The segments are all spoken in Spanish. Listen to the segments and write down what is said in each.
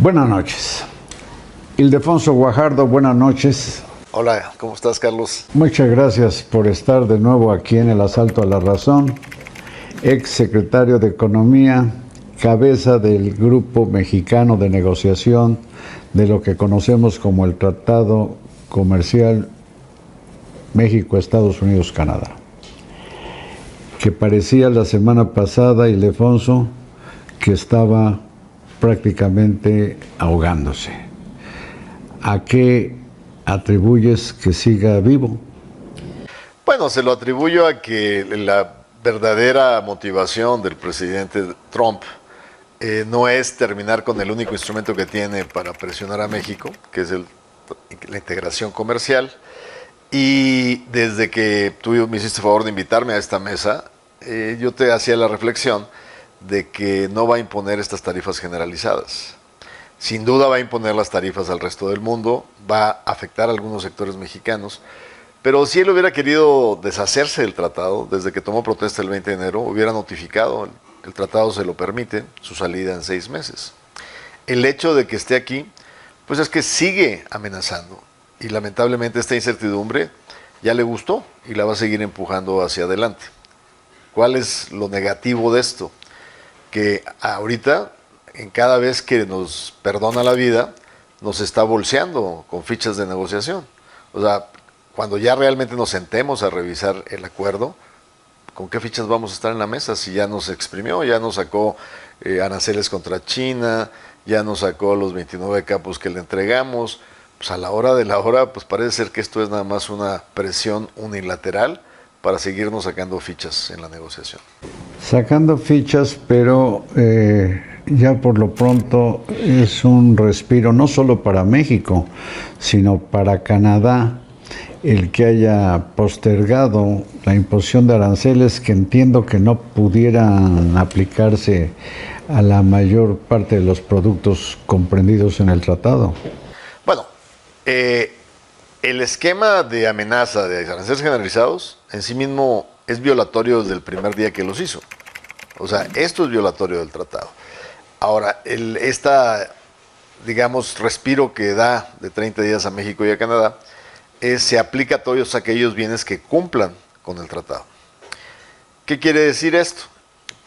Buenas noches. Ildefonso Guajardo, buenas noches. Hola, ¿cómo estás, Carlos? Muchas gracias por estar de nuevo aquí en el Asalto a la Razón. Ex secretario de Economía, cabeza del Grupo Mexicano de Negociación de lo que conocemos como el Tratado Comercial México-Estados Unidos-Canadá, que parecía la semana pasada, Ildefonso, que estaba prácticamente ahogándose. ¿A qué atribuyes que siga vivo? Bueno, se lo atribuyo a que la verdadera motivación del presidente Trump no es terminar con el único instrumento que tiene para presionar a México, que es la integración comercial. Y desde que tú me hiciste favor de invitarme a esta mesa, yo te hacía la reflexión de que no va a imponer estas tarifas generalizadas. Sin duda va a imponer las tarifas al resto del mundo, va a afectar a algunos sectores mexicanos, pero si él hubiera querido deshacerse del tratado, desde que tomó protesta el 20 de enero, hubiera notificado, el tratado se lo permite, su salida en 6 meses. El hecho de que esté aquí, pues es que sigue amenazando, y lamentablemente esta incertidumbre ya le gustó y la va a seguir empujando hacia adelante. ¿Cuál es lo negativo de esto? Que ahorita, en cada vez que nos perdona la vida, nos está bolseando con fichas de negociación. O sea, cuando ya realmente nos sentemos a revisar el acuerdo, ¿con qué fichas vamos a estar en la mesa? Si ya nos exprimió, ya nos sacó aranceles contra China, ya nos sacó los 29 capos que le entregamos, pues a la hora de la hora, pues parece ser que esto es nada más una presión unilateral para seguirnos sacando fichas en la negociación. Sacando fichas, pero ya por lo pronto es un respiro no solo para México, sino para Canadá, el que haya postergado la imposición de aranceles que entiendo que no pudieran aplicarse a la mayor parte de los productos comprendidos en el tratado. Bueno, el esquema de amenaza de aranceles generalizados en sí mismo es violatorio desde el primer día que los hizo. O sea, esto es violatorio del tratado. Ahora, digamos, respiro que da de 30 días a México y a Canadá, se aplica a todos aquellos bienes que cumplan con el tratado. ¿Qué quiere decir esto?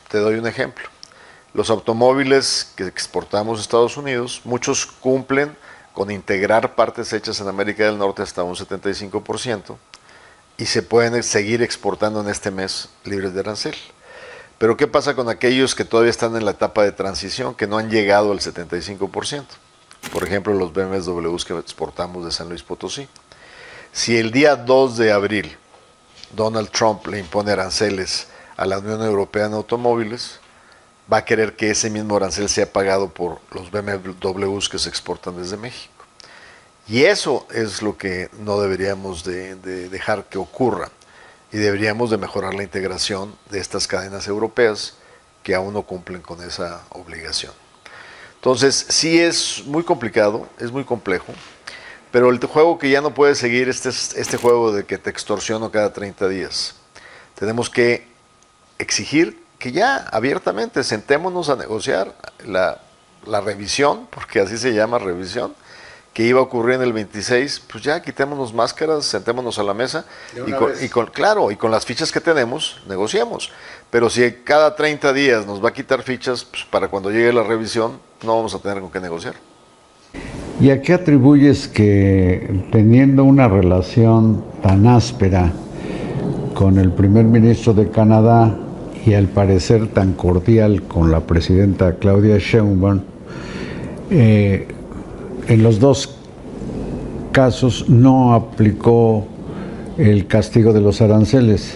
Te doy un ejemplo. Los automóviles que exportamos a Estados Unidos, muchos cumplen con integrar partes hechas en América del Norte hasta un 75%, y se pueden seguir exportando en este mes libres de arancel. Pero ¿qué pasa con aquellos que todavía están en la etapa de transición, que no han llegado al 75%? Por ejemplo, los BMWs que exportamos de San Luis Potosí. Si el día 2 de abril Donald Trump le impone aranceles a la Unión Europea en automóviles, va a querer que ese mismo arancel sea pagado por los BMWs que se exportan desde México. Y eso es lo que no deberíamos de dejar que ocurra. Y deberíamos de mejorar la integración de estas cadenas europeas que aún no cumplen con esa obligación. Entonces, sí es muy complicado, es muy complejo, pero el juego que ya no puede seguir este juego de que te extorsiono cada 30 días. Tenemos que exigir que ya abiertamente sentémonos a negociar la revisión, porque así se llama revisión, que iba a ocurrir en el 26, pues ya quitémonos máscaras, sentémonos a la mesa y con las fichas que tenemos, negociamos. Pero si cada 30 días nos va a quitar fichas, pues para cuando llegue la revisión no vamos a tener con qué negociar. ¿Y a qué atribuyes que, teniendo una relación tan áspera con el primer ministro de Canadá y al parecer tan cordial con la presidenta Claudia Sheinbaum, en los dos casos no aplicó el castigo de los aranceles?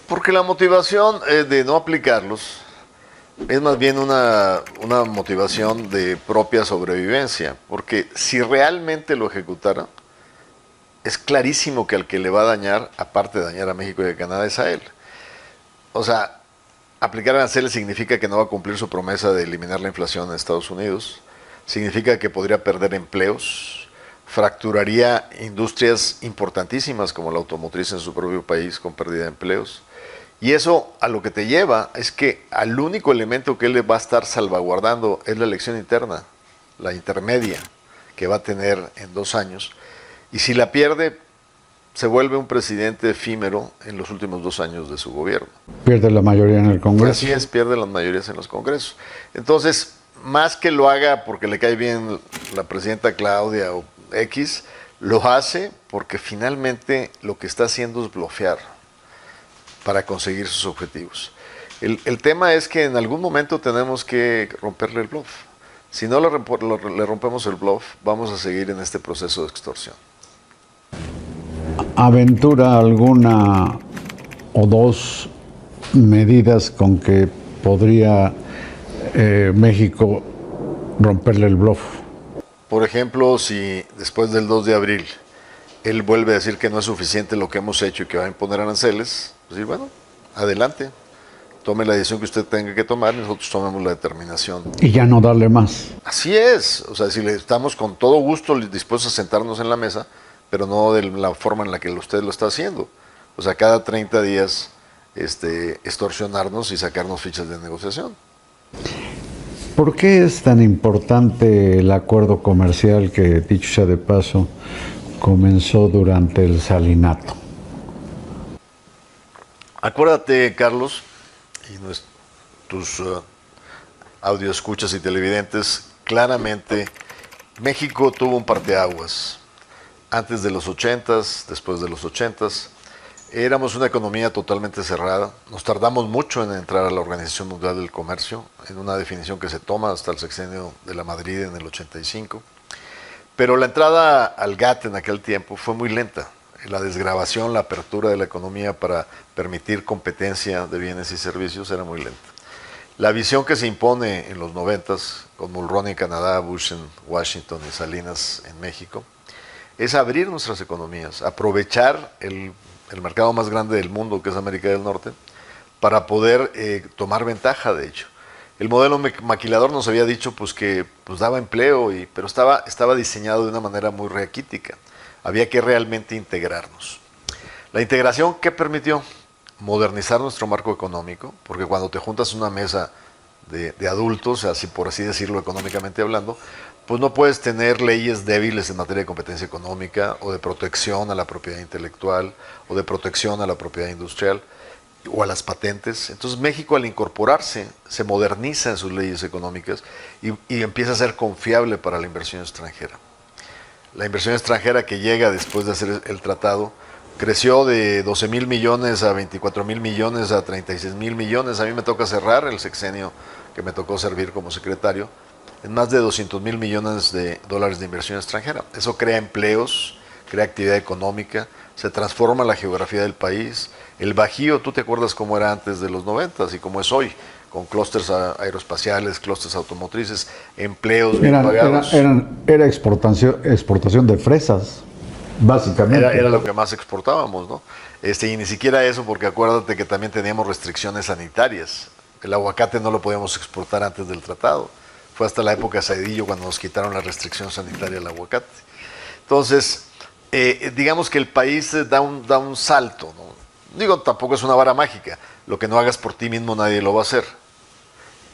Porque la motivación de no aplicarlos es más bien una motivación de propia sobrevivencia, porque si realmente lo ejecutara, es clarísimo que al que le va a dañar, aparte de dañar a México y a Canadá, es a él. O sea, aplicar aranceles significa que no va a cumplir su promesa de eliminar la inflación en Estados Unidos, significa que podría perder empleos, fracturaría industrias importantísimas como la automotriz en su propio país con pérdida de empleos. Y eso a lo que te lleva es que al único elemento que él le va a estar salvaguardando es la elección interna. la intermedia que va a tener en 2 años, y si la pierde, se vuelve un presidente efímero en los últimos 2 años de su gobierno. Pierde la mayoría en el Congreso. Así es, pierde las mayorías en los congresos. Entonces, más que lo haga porque le cae bien la presidenta Claudia o X, lo hace porque finalmente lo que está haciendo es blofear para conseguir sus objetivos. El tema es que en algún momento tenemos que romperle el bluff. Si no le rompemos el bluff, vamos a seguir en este proceso de extorsión. ¿Aventura alguna o dos medidas con que podría México romperle el bluff? Por ejemplo, si después del 2 de abril él vuelve a decir que no es suficiente lo que hemos hecho y que va a imponer aranceles, decir, bueno, adelante, tome la decisión que usted tenga que tomar y nosotros tomemos la determinación. Y ya no darle más. Así es, o sea, si le estamos con todo gusto dispuestos a sentarnos en la mesa, pero no de la forma en la que usted lo está haciendo. O sea, cada 30 días extorsionarnos y sacarnos fichas de negociación. ¿Por qué es tan importante el acuerdo comercial que, dicho sea de paso, comenzó durante el Salinato? Acuérdate, Carlos, y tus audioescuchas y televidentes, claramente México tuvo un parteaguas. Antes de los 80s, después de los 80s, éramos una economía totalmente cerrada. Nos tardamos mucho en entrar a la Organización Mundial del Comercio, en una definición que se toma hasta el sexenio de la Madrid en el 85. Pero la entrada al GATT en aquel tiempo fue muy lenta. La desgravación, la apertura de la economía para permitir competencia de bienes y servicios era muy lenta. La visión que se impone en los 90s, con Mulroney en Canadá, Bush en Washington y Salinas en México, es abrir nuestras economías, aprovechar el mercado más grande del mundo, que es América del Norte, para poder tomar ventaja de ello. El modelo maquilador nos había dicho pues, que daba empleo, pero estaba diseñado de una manera muy raquítica. Había que realmente integrarnos. La integración, ¿qué permitió? Modernizar nuestro marco económico, porque cuando te juntas en una mesa de adultos, así por así decirlo económicamente hablando, pues no puedes tener leyes débiles en materia de competencia económica o de protección a la propiedad intelectual o de protección a la propiedad industrial o a las patentes. Entonces México, al incorporarse, se moderniza en sus leyes económicas y empieza a ser confiable para la inversión extranjera. La inversión extranjera que llega después de hacer el tratado creció de 12,000 millones a 24,000 millones a 36,000 millones. A mí me toca cerrar el sexenio que me tocó servir como secretario en más de 200,000 millones de dólares de inversión extranjera. Eso crea empleos, crea actividad económica, se transforma la geografía del país. El Bajío, tú te acuerdas cómo era antes de los 90s y cómo es hoy, con clústeres aeroespaciales, clústeres automotrices, empleos bien pagados. Era exportación de fresas, básicamente. Era lo que más exportábamos, ¿no? Y ni siquiera eso, porque acuérdate que también teníamos restricciones sanitarias. El aguacate no lo podíamos exportar antes del tratado. Fue hasta la época de Zedillo cuando nos quitaron la restricción sanitaria al aguacate. Entonces, digamos que el país da un salto, ¿no? Digo, tampoco es una vara mágica. Lo que no hagas por ti mismo nadie lo va a hacer.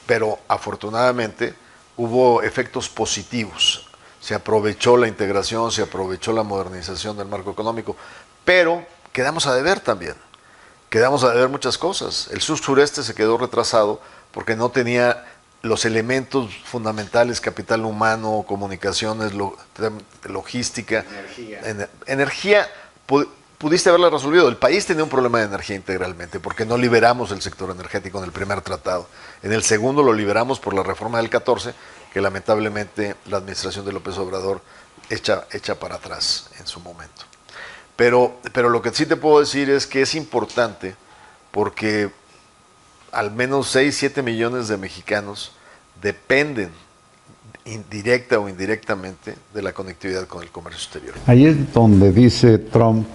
Pero afortunadamente hubo efectos positivos. Se aprovechó la integración, se aprovechó la modernización del marco económico. Pero quedamos a deber también. Quedamos a deber muchas cosas. El sur-sureste se quedó retrasado porque no tenía los elementos fundamentales, capital humano, comunicaciones, logística, energía, pudiste haberla resolvido. El país tenía un problema de energía integralmente, porque no liberamos el sector energético en el primer tratado. En el segundo lo liberamos por la reforma del 14, que lamentablemente la administración de López Obrador echa para atrás en su momento. Pero lo que sí te puedo decir es que es importante, porque al menos 6-7 millones de mexicanos dependen directa o indirectamente de la conectividad con el comercio exterior. Ahí es donde dice Trump,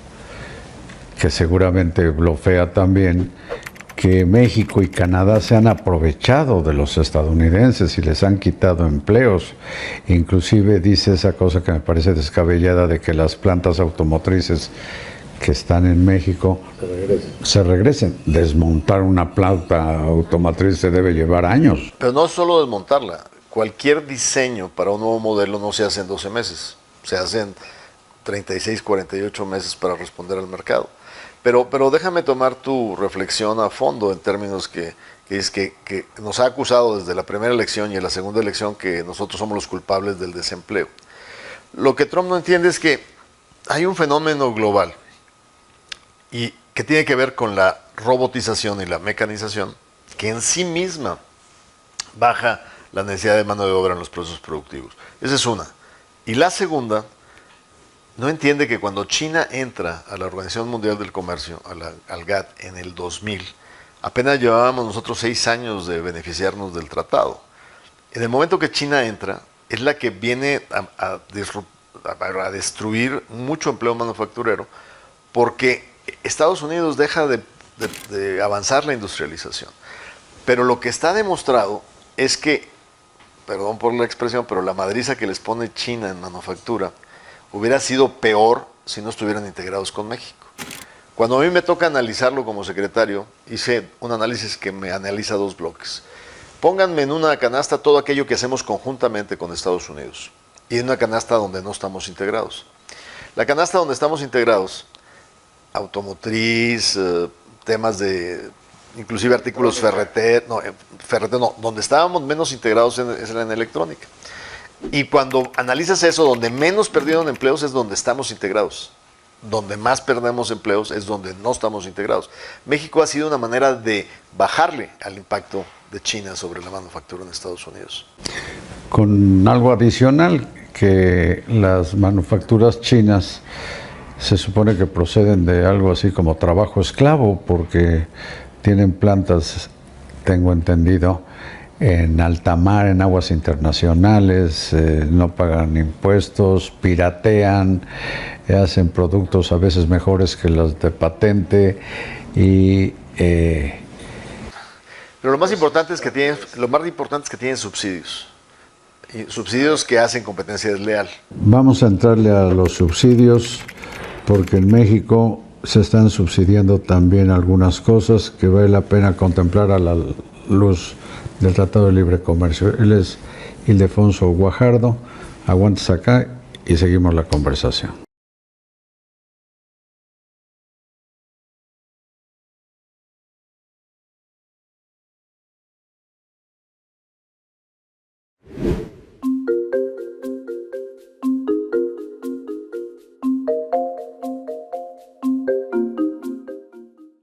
que seguramente blofea también, que México y Canadá se han aprovechado de los estadounidenses y les han quitado empleos. Inclusive dice esa cosa que me parece descabellada de que las plantas automotrices que están en México se regresen. Desmontar una planta automotriz se debe llevar años. Pero no solo desmontarla, cualquier diseño para un nuevo modelo no se hace en 12 meses, se hace en 36, 48 meses para responder al mercado. Pero déjame tomar tu reflexión a fondo en términos que nos ha acusado desde la primera elección y en la segunda elección que nosotros somos los culpables del desempleo. Lo que Trump no entiende es que hay un fenómeno global y que tiene que ver con la robotización y la mecanización, que en sí misma baja la necesidad de mano de obra en los procesos productivos. Esa es una. Y la segunda, no entiende que cuando China entra a la Organización Mundial del Comercio, al GATT, en el 2000, apenas llevábamos nosotros 6 años de beneficiarnos del tratado. En el momento que China entra, es la que viene a destruir mucho empleo manufacturero, porque Estados Unidos deja de avanzar la industrialización. Pero lo que está demostrado es que, perdón por la expresión, pero la madriza que les pone China en manufactura hubiera sido peor si no estuvieran integrados con México. Cuando a mí me toca analizarlo como secretario, hice un análisis que me analiza 2 bloques. Pónganme en una canasta todo aquello que hacemos conjuntamente con Estados Unidos y en una canasta donde no estamos integrados. La canasta donde estamos integrados, automotriz, temas de, inclusive artículos ferreter, no, donde estábamos menos integrados es en electrónica. Y cuando analizas eso, donde menos perdieron empleos es donde estamos integrados. Donde más perdemos empleos es donde no estamos integrados. México ha sido una manera de bajarle al impacto de China sobre la manufactura en Estados Unidos. Con algo adicional, que las manufacturas chinas se supone que proceden de algo así como trabajo esclavo, porque tienen plantas, tengo entendido, en alta mar, en aguas internacionales, no pagan impuestos, piratean, hacen productos a veces mejores que los de patente y... Pero lo más importante es que tienen subsidios. Y subsidios que hacen competencia desleal. Vamos a entrarle a los subsidios, porque en México se están subsidiando también algunas cosas que vale la pena contemplar a la luz del Tratado de Libre Comercio. Él es Ildefonso Guajardo. Aguantes acá y seguimos la conversación.